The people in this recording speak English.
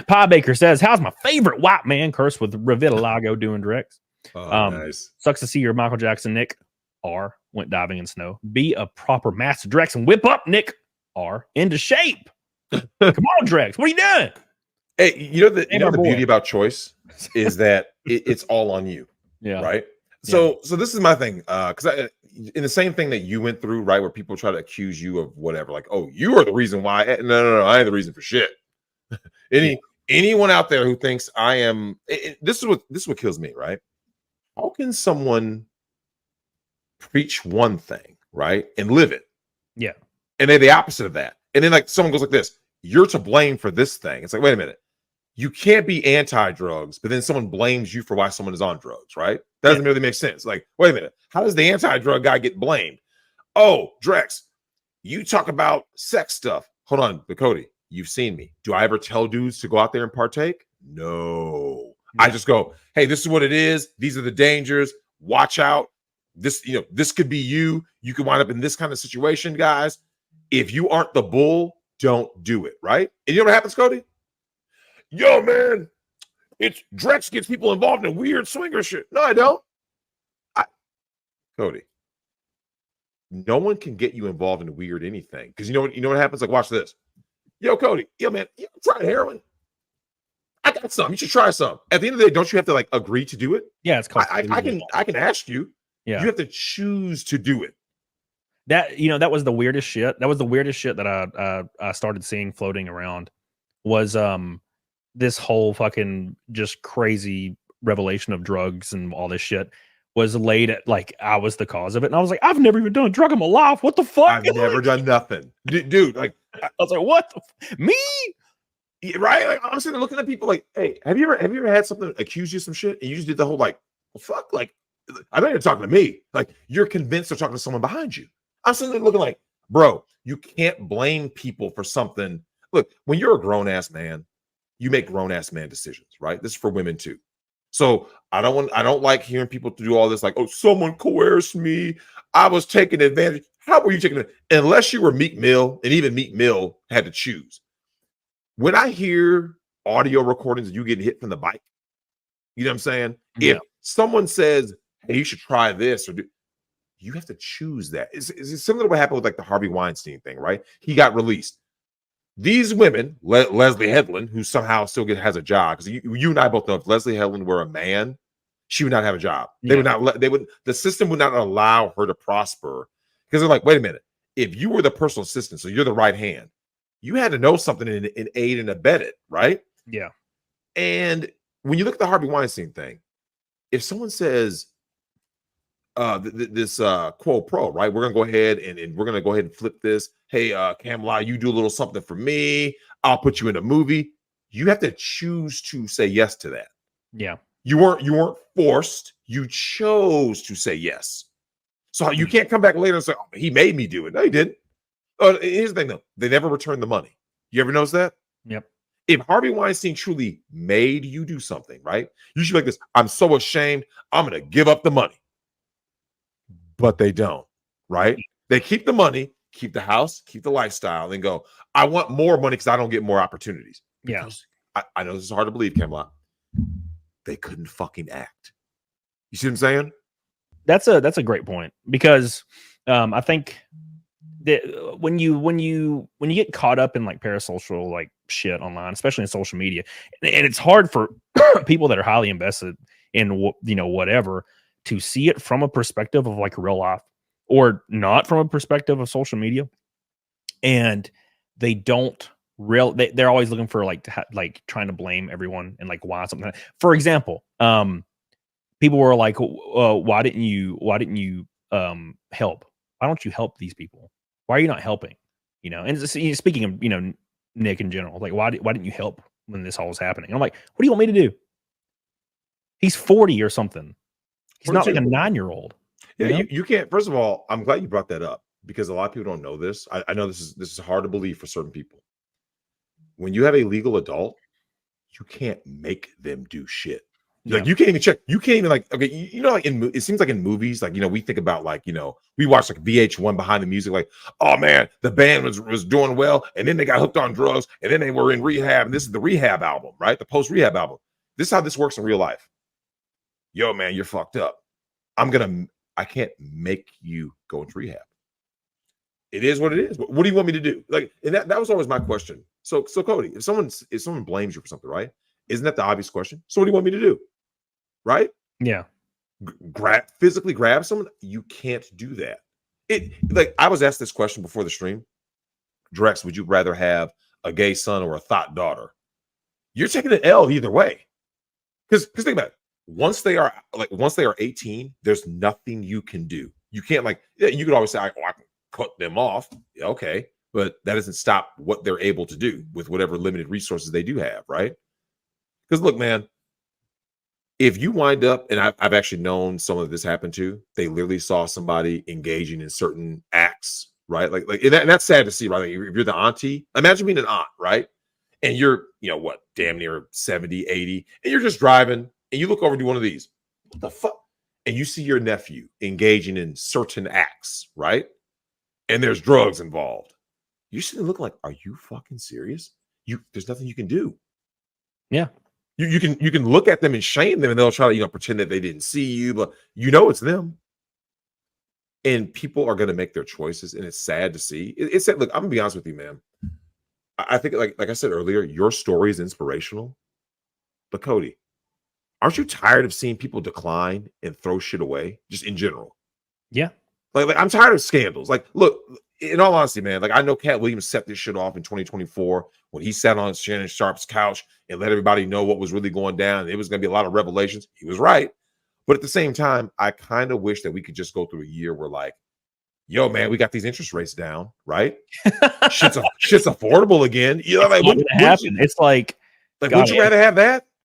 Pie Baker says, how's my favorite white man cursed with Revitalago doing Drex? Nice. Sucks to see your Michael Jackson, Nick. R went diving in snow. Be a proper master Drex and whip up, Nick. R into shape. Come on, Drex. What are you doing? Hey, the beauty about choice is that it's all on you. Yeah. Right. So this is my thing. Because in the same thing that you went through, right, where people try to accuse you of whatever, like, oh, you are the reason why. No, I ain't the reason for shit. Anyone out there who thinks I am, this is what kills me, right? How can someone preach one thing, right, and live it? Yeah. And they're the opposite of that. And then like someone goes like this, you're to blame for this thing. It's like, wait a minute. You can't be anti-drugs, but then someone blames you for why someone is on drugs, right? That doesn't really make sense. Like, wait a minute. How does the anti-drug guy get blamed? Oh, Drex, you talk about sex stuff. Hold on, but Cody, you've seen me. Do I ever tell dudes to go out there and partake? No. Yeah. I just go, hey, this is what it is. These are the dangers. Watch out. This could be you. You could wind up in this kind of situation, guys. If you aren't the bull, don't do it, right? And you know what happens, Cody? Yo, man, it's Drex gets people involved in weird swinger shit. No, I don't. Cody, no one can get you involved in weird anything. Because you know what happens? Like, watch this. Yo, Cody, yo, man, you try heroin. I got some. You should try some. At the end of the day, don't you have to like agree to do it? Yeah, it's called. I can ask you. Yeah, you have to choose to do it. That was the weirdest shit. That was the weirdest shit that I started seeing floating around. Was this whole fucking just crazy revelation of drugs and all this shit was laid at like I was the cause of it. And I was like, I've never even done a drug in my life. What the fuck? I've never done nothing. Dude, like I was like, what? Me? Right? Like I'm sitting there looking at people like, hey, have you ever had something accuse you of some shit and you just did the whole like, well, fuck, like I know you're talking to me. Like you're convinced they're talking to someone behind you. I'm sitting there looking like, bro, you can't blame people for something. Look, when you're a grown-ass man, you make grown-ass man decisions, right? This is for women too. So I don't like hearing people to do all this, like, oh, someone coerced me. I was taking advantage. How were you taking it? Unless you were Meek Mill, and even Meek Mill had to choose. When I hear audio recordings of you getting hit from the bike, you know what I'm saying? Yeah. If someone says, hey, you should try this, you have to choose that. It's similar to what happened with like the Harvey Weinstein thing, right? He got released. These women, Leslie Headland, who somehow still has a job, because you and I both know if Leslie Headland were a man, she would not have a job. They would not. The system would not allow her to prosper because they're like, wait a minute, if you were the personal assistant, so you're the right hand, you had to know something and aid and abet it, right? Yeah. And when you look at the Harvey Weinstein thing, if someone says, this quo pro, right? We're gonna go ahead and we're gonna go ahead and flip this. Hey, Camelot, you do a little something for me. I'll put you in a movie. You have to choose to say yes to that. Yeah. You weren't forced. You chose to say yes. So you can't come back later and say, oh, he made me do it. No, he didn't. Here's the thing though. They never returned the money. You ever notice that? Yep. If Harvey Weinstein truly made you do something, right? You should be like this. I'm so ashamed. I'm gonna give up the money. But they don't, right? They keep the money, keep the house, keep the lifestyle, and go, I want more money because I don't get more opportunities. Because I know this is hard to believe, Camelot. They couldn't fucking act. You see what I'm saying? That's a great point because I think that when you get caught up in like parasocial like shit online, especially in social media, and it's hard for people that are highly invested in whatever to see it from a perspective of like real life or not from a perspective of social media. And they don't they're always looking for like trying to blame everyone and like why something. For example, people were like, why didn't you help? Why don't you help these people? Why are you not helping? And speaking of, Nick in general, like why didn't you help when this all was happening? And I'm like, what do you want me to do? He's 40 or something. He's not like a 9-year-old. Yeah, you can't. First of all, I'm glad you brought that up because a lot of people don't know this. I know this is hard to believe for certain people. When you have a legal adult, you can't make them do shit. Like you can't even check. You can't even like. Okay, you know, like it seems like in movies, like we think about like we watch like VH1 behind the music, like oh man, the band was doing well, and then they got hooked on drugs, and then they were in rehab, and this is the rehab album, right? The post rehab album. This is how this works in real life. Yo, man, you're fucked up. I can't make you go into rehab. It is what it is. What do you want me to do? Like, and that was always my question. So Cody, if someone blames you for something, right? Isn't that the obvious question? So what do you want me to do? Right? Yeah. Physically grab someone? You can't do that. Like I was asked this question before the stream. Drex, would you rather have a gay son or a thought daughter? You're taking an L either way. Because think about it. Once they are 18, there's nothing you can do. You can't you could always say, I can cut them off. Yeah, okay. But that doesn't stop what they're able to do with whatever limited resources they do have, right? Because look, man, if you wind up, and I've actually known some of this happen too, they literally saw somebody engaging in certain acts, right? And that's sad to see, right? Like if you're the auntie, imagine being an aunt, right? And you're, damn near 70, 80, and you're just driving, and you look over to one of these, what the fuck? And you see your nephew engaging in certain acts, right? And there's drugs involved. You're sitting looking like, are you fucking serious? There's nothing you can do. Yeah. You can look at them and shame them, and they'll try to pretend that they didn't see you, but it's them. And people are going to make their choices, and it's sad to see. It's sad. Look, I'm gonna be honest with you, man. I think like I said earlier, your story is inspirational. But Cody, aren't you tired of seeing people decline and throw shit away, just in general? Yeah. Like I'm tired of scandals. Like, look, in all honesty, man, like I know Cat Williams set this shit off in 2024 when he sat on Shannon Sharp's couch and let everybody know what was really going down. It was going to be a lot of revelations. He was right. But at the same time, I kind of wish that we could just go through a year where like, yo, man, we got these interest rates down, right? shit's affordable again. Wouldn't happen. It's like would you rather have that?